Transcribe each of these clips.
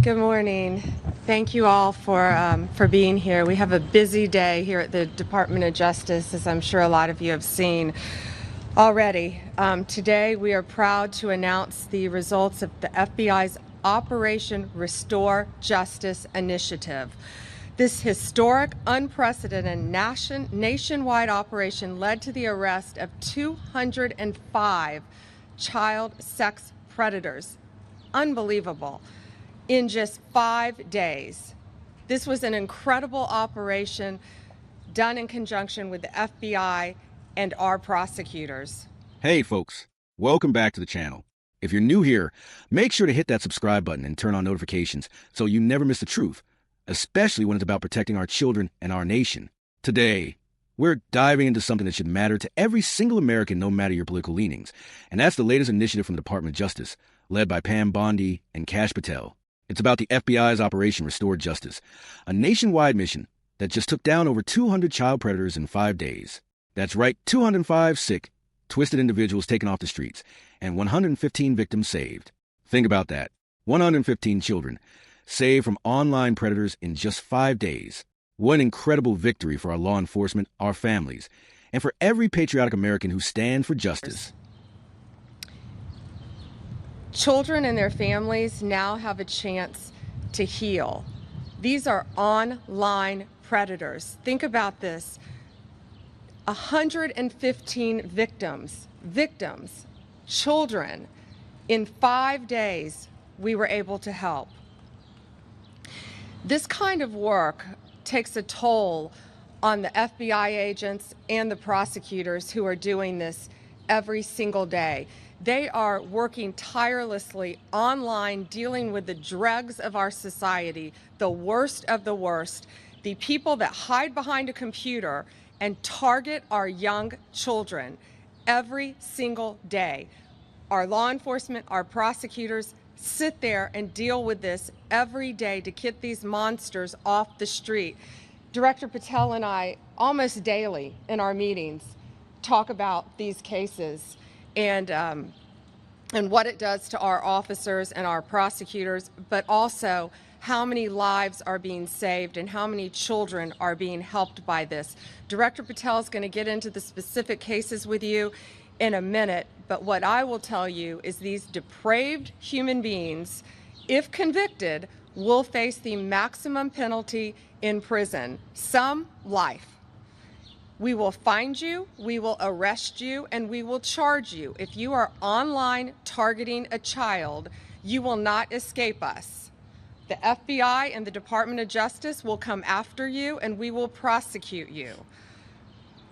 Good morning. Thank you all for being here. We have a busy day here at the Department of Justice, as I'm sure a lot of you have seen already. Today, we are proud to announce the results of the FBI's Operation Restore Justice initiative. This historic, unprecedented, nationwide operation led to the arrest of 205 child sex predators. Unbelievable. In just 5 days. This was an incredible operation done in conjunction with the FBI and our prosecutors. Hey folks, welcome back to the channel. If you're new here, make sure to hit that subscribe button and turn on notifications so you never miss the truth, especially when it's about protecting our children and our nation. Today, we're diving into something that should matter to every single American, no matter your political leanings, and that's the latest initiative from the Department of Justice, led by Bondi and Kash Patel. It's about the FBI's Operation Restore Justice, a nationwide mission that just took down over 200 child predators in 5 days. That's right, 205 sick, twisted individuals taken off the streets, and 115 victims saved. Think about that. 115 children saved from online predators in just 5 days. What an incredible victory for our law enforcement, our families, and for every patriotic American who stands for justice. Children and their families now have a chance to heal. These are online predators. Think about this. 115 victims, children. In 5 days, we were able to help. This kind of work takes a toll on the FBI agents and the prosecutors who are doing this every single day. They are working tirelessly online, dealing with the dregs of our society, the worst of the worst, the people that hide behind a computer and target our young children every single day. Our law enforcement, our prosecutors sit there and deal with this every day to get these monsters off the street. Director Patel and I, almost daily in our meetings, talk about these cases and what it does to our officers and our prosecutors, but also how many lives are being saved and how many children are being helped by this. Director Patel is going to get into the specific cases with you in a minute, but what I will tell you is these depraved human beings, if convicted, will face the maximum penalty in prison, some life. We will find you, we will arrest you, and we will charge you. If you are online targeting a child, you will not escape us. The FBI and the Department of Justice will come after you, and we will prosecute you.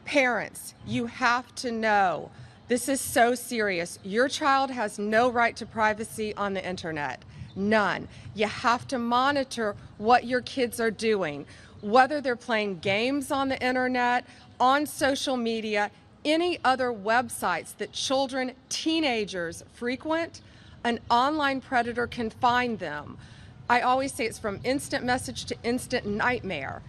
Parents, you have to know, this is so serious. Your child has no right to privacy on the internet. None. You have to monitor what your kids are doing, whether they're playing games on the internet, on social media, any other websites that children, teenagers frequent, an online predator can find them. I always say it's from instant message to instant nightmare.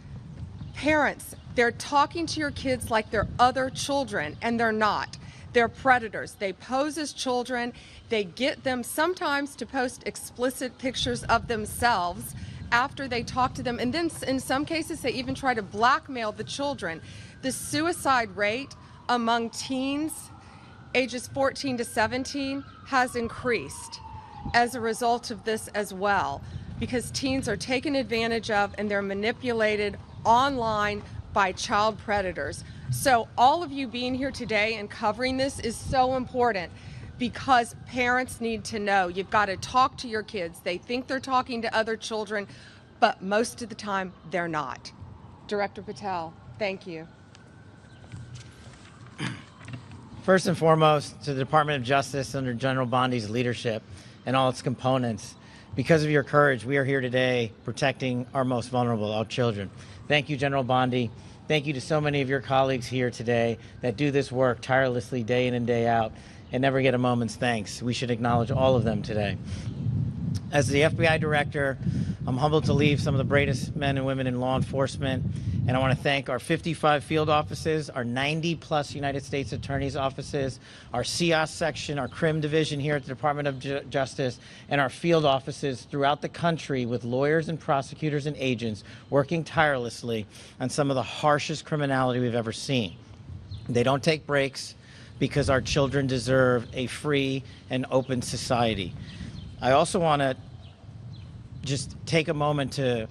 Parents, they're talking to your kids like they're other children, and they're not. They're predators. They pose as children. They get them sometimes to post explicit pictures of themselves after they talk to them. And then in some cases, they even try to blackmail the children. The suicide rate among teens ages 14 to 17 has increased as a result of this as well, because teens are taken advantage of and they're manipulated online by child predators. So all of you being here today and covering this is so important, because parents need to know. You've got to talk to your kids. They think they're talking to other children, but most of the time they're not. Director Patel, thank you. First and foremost, to the Department of Justice under General Bondi's leadership and all its components, because of your courage, we are here today protecting our most vulnerable, our children. Thank you, General Bondi. Thank you to so many of your colleagues here today that do this work tirelessly day in and day out and never get a moment's thanks. We should acknowledge all of them today. As the FBI director I'm humbled to lead some of the bravest men and women in law enforcement, and I want to thank our 55 field offices, our 90-plus United States Attorney's offices, our CIOS section, our CRIM division here at the Department of Justice, and our field offices throughout the country with lawyers and prosecutors and agents working tirelessly on some of the harshest criminality we've ever seen. They don't take breaks because our children deserve a free and open society. I also want to just take a moment to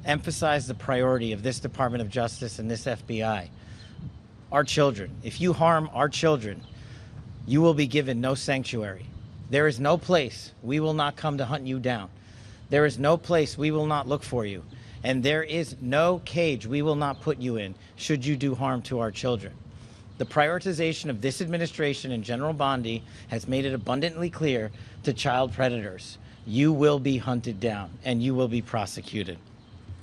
emphasize the priority of this Department of Justice and this FBI. Our children. If you harm our children, you will be given no sanctuary. There is no place we will not come to hunt you down. There is no place we will not look for you. And there is no cage we will not put you in should you do harm to our children. The prioritization of this administration and General Bondi has made it abundantly clear to child predators, you will be hunted down and you will be prosecuted.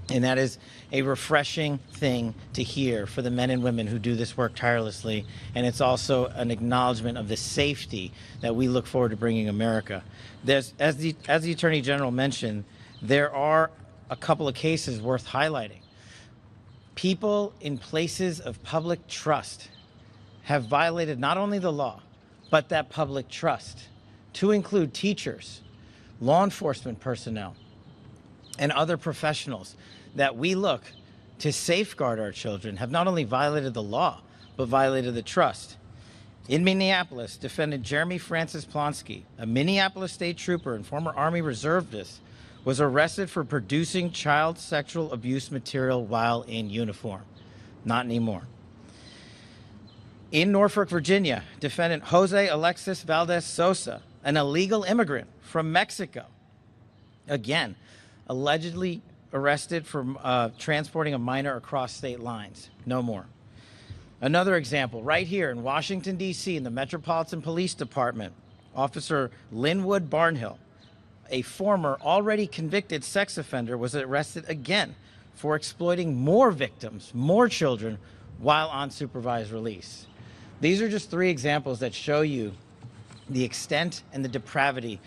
And that is a refreshing thing to hear for the men and women who do this work tirelessly. And it's also an acknowledgement of the safety that we look forward to bringing America. As the Attorney General mentioned, there are a couple of cases worth highlighting. People in places of public trust have violated not only the law, but that public trust, to include teachers, law enforcement personnel, and other professionals that we look to safeguard our children have not only violated the law, but violated the trust. In Minneapolis, defendant Jeremy Francis Plonsky, a Minneapolis state trooper and former Army reservist, was arrested for producing child sexual abuse material while in uniform. Not anymore. In Norfolk, Virginia, defendant Jose Alexis Valdez Sosa, an illegal immigrant from Mexico, again, allegedly arrested for transporting a minor across state lines. No more. Another example, right here in Washington, D.C., in the Metropolitan Police Department, Officer Linwood Barnhill, a former already convicted sex offender, was arrested again for exploiting more victims, more children, while on supervised release. These are just three examples that show you the extent and the depravity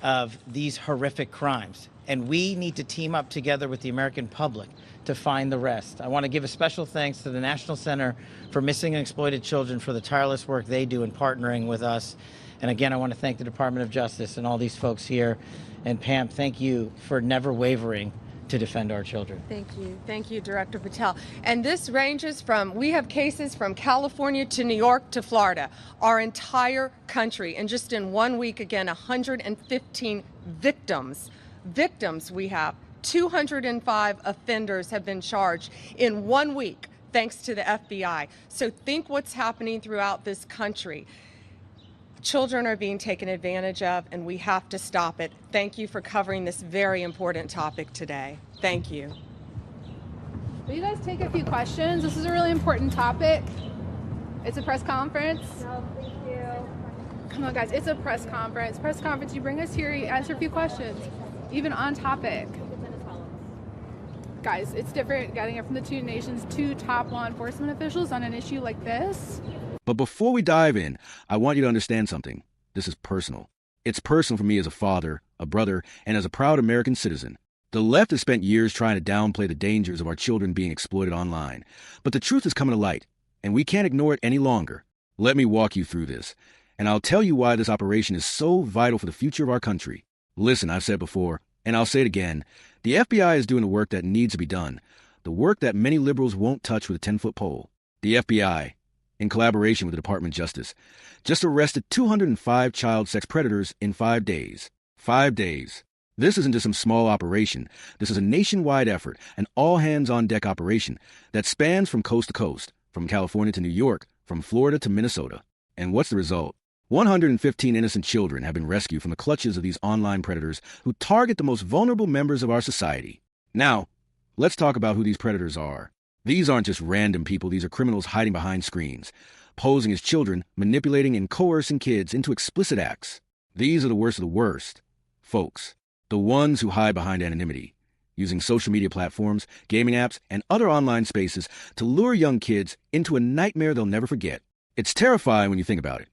of these horrific crimes. And we need to team up together with the American public to find the rest. I want to give a special thanks to the National Center for Missing and Exploited Children for the tireless work they do in partnering with us. And again, I want to thank the Department of Justice and all these folks here. And Pam, thank you for never wavering to defend our children. Thank you, Director Patel. And this ranges from, we have cases from California to New York to Florida, our entire country. And just in 1 week, again, 115 victims we have. 205 offenders have been charged in 1 week, thanks to the FBI. So think what's happening throughout this country. Children are being taken advantage of, and we have to stop it. Thank you for covering this very important topic today. Thank you. Will you guys take a few questions? This is a really important topic. It's a press conference. No, thank you. Come on, guys. It's a press conference. Press conference. You bring us here, you answer a few questions, even on topic. Guys, it's different getting it from the two nation's two top law enforcement officials on an issue like this. But before we dive in, I want you to understand something. This is personal. It's personal for me as a father, a brother, and as a proud American citizen. The left has spent years trying to downplay the dangers of our children being exploited online. But the truth is coming to light, and we can't ignore it any longer. Let me walk you through this, and I'll tell you why this operation is so vital for the future of our country. Listen, I've said before, and I'll say it again, the FBI is doing the work that needs to be done, the work that many liberals won't touch with a 10-foot pole. The FBI, in collaboration with the Department of Justice, just arrested 205 child sex predators in 5 days. 5 days. This isn't just some small operation. This is a nationwide effort, an all-hands-on-deck operation that spans from coast to coast, from California to New York, from Florida to Minnesota. And what's the result? 115 innocent children have been rescued from the clutches of these online predators who target the most vulnerable members of our society. Now, let's talk about who these predators are. These aren't just random people. These are criminals hiding behind screens, posing as children, manipulating and coercing kids into explicit acts. These are the worst of the worst, folks. The ones who hide behind anonymity, using social media platforms, gaming apps, and other online spaces to lure young kids into a nightmare they'll never forget. It's terrifying when you think about it.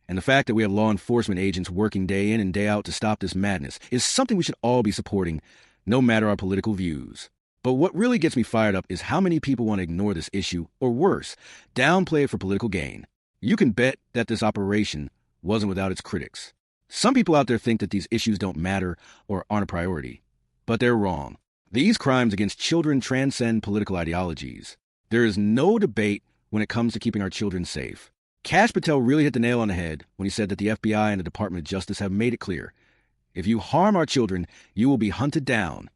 And the fact that we have law enforcement agents working day in and day out to stop this madness is something we should all be supporting no matter our political views. But what really gets me fired up is how many people want to ignore this issue, or worse, downplay it for political gain. You can bet that this operation wasn't without its critics. Some people out there think that these issues don't matter or aren't a priority, but they're wrong. These crimes against children transcend political ideologies. There is no debate when it comes to keeping our children safe. Kash Patel really hit the nail on the head when he said that the FBI and the Department of Justice have made it clear. If you harm our children, you will be hunted down.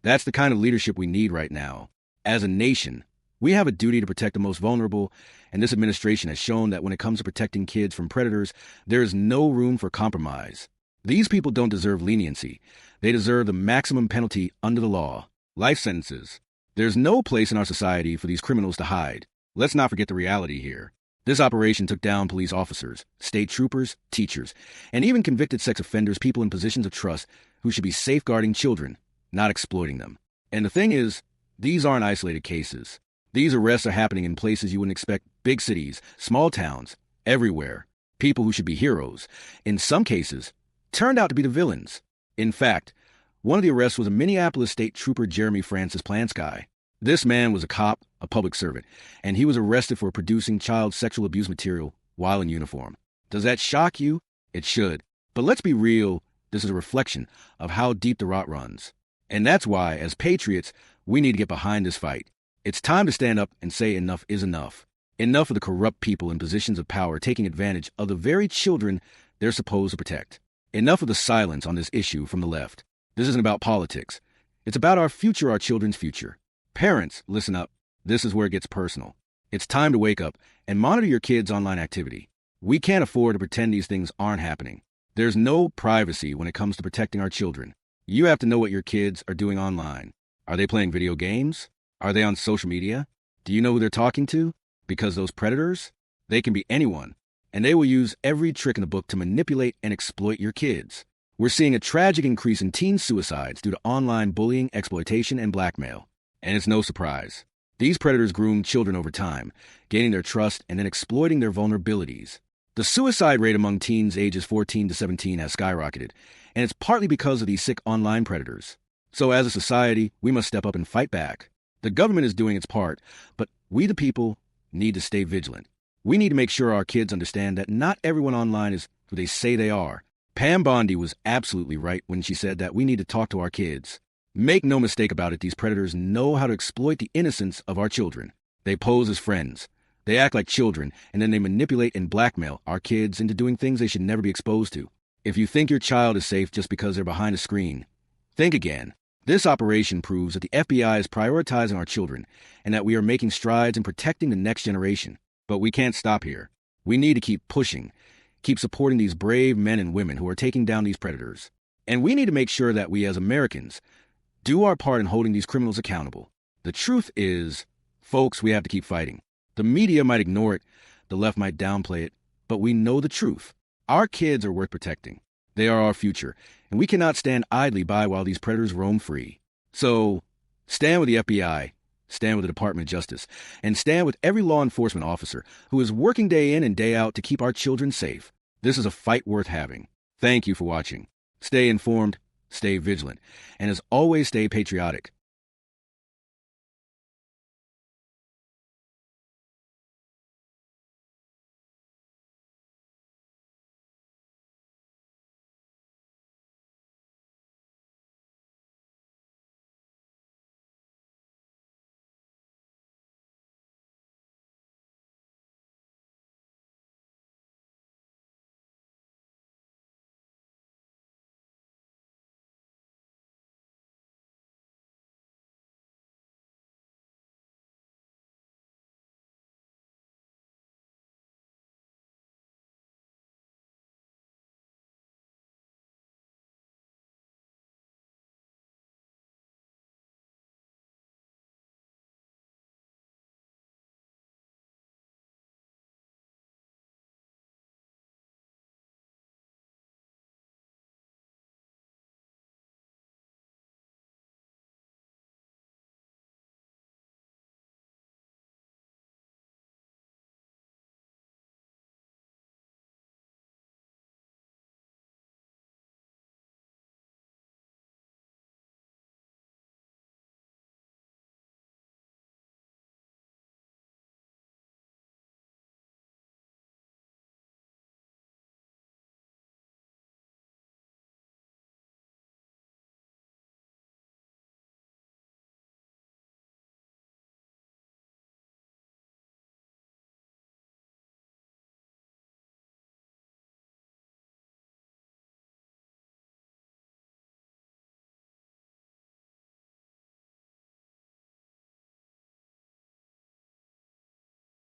That's the kind of leadership we need right now. As a nation, we have a duty to protect the most vulnerable, and this administration has shown that when it comes to protecting kids from predators, there is no room for compromise. These people don't deserve leniency. They deserve the maximum penalty under the law. Life sentences. There's no place in our society for these criminals to hide. Let's not forget the reality here. This operation took down police officers, state troopers, teachers, and even convicted sex offenders, people in positions of trust who should be safeguarding children, not exploiting them. And the thing is, these aren't isolated cases. These arrests are happening in places you wouldn't expect: big cities, small towns, everywhere. People who should be heroes, in some cases, turned out to be the villains. In fact, one of the arrests was a Minneapolis State Trooper, Jeremy Francis Plansky. This man was a cop, a public servant, and he was arrested for producing child sexual abuse material while in uniform. Does that shock you? It should. But let's be real, this is a reflection of how deep the rot runs. And that's why, as patriots, we need to get behind this fight. It's time to stand up and say enough is enough. Enough of the corrupt people in positions of power taking advantage of the very children they're supposed to protect. Enough of the silence on this issue from the left. This isn't about politics. It's about our future, our children's future. Parents, listen up. This is where it gets personal. It's time to wake up and monitor your kids' online activity. We can't afford to pretend these things aren't happening. There's no privacy when it comes to protecting our children. You have to know what your kids are doing online. Are they playing video games? Are they on social media? Do you know who they're talking to? Because those predators, they can be anyone, and they will use every trick in the book to manipulate and exploit your kids. We're seeing a tragic increase in teen suicides due to online bullying, exploitation, and blackmail. And it's no surprise. These predators groom children over time, gaining their trust and then exploiting their vulnerabilities. The suicide rate among teens ages 14 to 17 has skyrocketed, and it's partly because of these sick online predators. So as a society, we must step up and fight back. The government is doing its part, but we the people need to stay vigilant. We need to make sure our kids understand that not everyone online is who they say they are. Pam Bondi was absolutely right when she said that we need to talk to our kids. Make no mistake about it, these predators know how to exploit the innocence of our children. They pose as friends. They act like children, and then they manipulate and blackmail our kids into doing things they should never be exposed to. If you think your child is safe just because they're behind a screen, think again. This operation proves that the FBI is prioritizing our children and that we are making strides in protecting the next generation. But we can't stop here. We need to keep pushing, keep supporting these brave men and women who are taking down these predators. And we need to make sure that we as Americans do our part in holding these criminals accountable. The truth is, folks, we have to keep fighting. The media might ignore it, the left might downplay it, but we know the truth. Our kids are worth protecting. They are our future, and we cannot stand idly by while these predators roam free. So, stand with the FBI, stand with the Department of Justice, and stand with every law enforcement officer who is working day in and day out to keep our children safe. This is a fight worth having. Thank you for watching. Stay informed, stay vigilant, and as always, stay patriotic.